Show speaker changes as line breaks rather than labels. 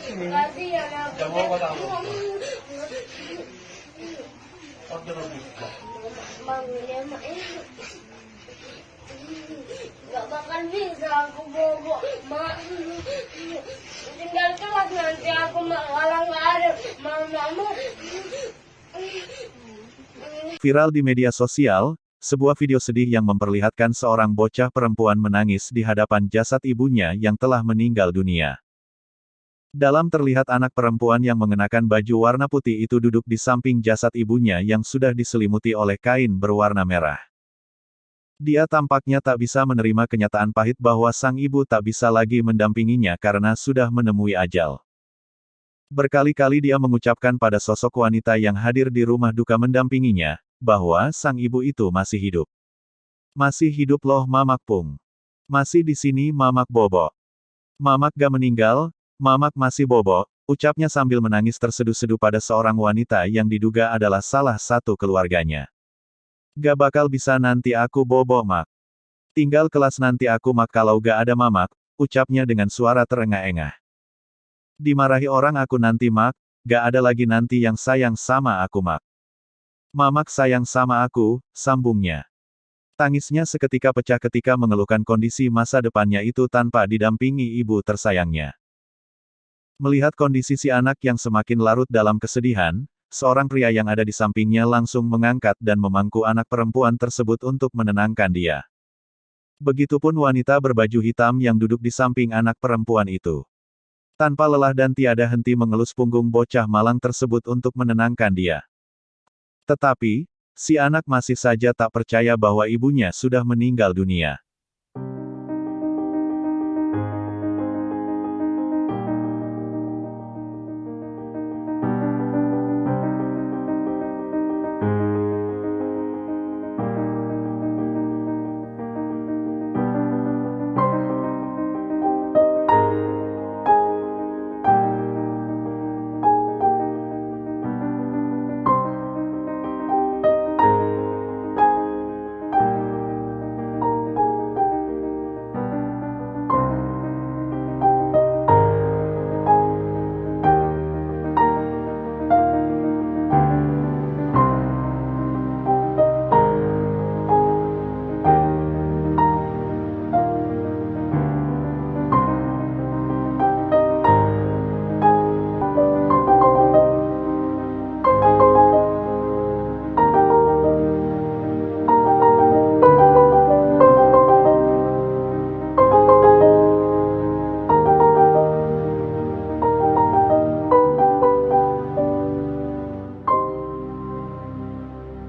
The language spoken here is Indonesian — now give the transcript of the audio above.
Kasihan aku. Bangun ya, Mak. Gak bakal bisa aku bobo, Mak. Tinggal kelas nanti aku malah nggak ada mama.
Viral di media sosial, sebuah video sedih yang memperlihatkan seorang bocah perempuan menangis di hadapan jasad ibunya yang telah meninggal dunia. Dalam terlihat anak perempuan yang mengenakan baju warna putih itu duduk di samping jasad ibunya yang sudah diselimuti oleh kain berwarna merah. Dia tampaknya tak bisa menerima kenyataan pahit bahwa sang ibu tak bisa lagi mendampinginya karena sudah menemui ajal. Berkali-kali dia mengucapkan pada sosok wanita yang hadir di rumah duka mendampinginya, bahwa sang ibu itu masih hidup. Masih hidup loh Mamak Pung. Masih di sini Mamak Bobo. Mamak gak meninggal, Mamak masih bobo, ucapnya sambil menangis terseduh-seduh pada seorang wanita yang diduga adalah salah satu keluarganya. Gak bakal bisa nanti aku bobo Mak. Tinggal kelas nanti aku Mak kalau gak ada Mamak, ucapnya dengan suara terengah-engah. Dimarahi orang aku nanti Mak, gak ada lagi nanti yang sayang sama aku Mak. Mamak sayang sama aku, sambungnya. Tangisnya seketika pecah ketika mengeluhkan kondisi masa depannya itu tanpa didampingi ibu tersayangnya. Melihat kondisi si anak yang semakin larut dalam kesedihan, seorang pria yang ada di sampingnya langsung mengangkat dan memangku anak perempuan tersebut untuk menenangkan dia. Begitupun wanita berbaju hitam yang duduk di samping anak perempuan itu. Tanpa lelah dan tiada henti mengelus punggung bocah malang tersebut untuk menenangkan dia. Tetapi, si anak masih saja tak percaya bahwa ibunya sudah meninggal dunia.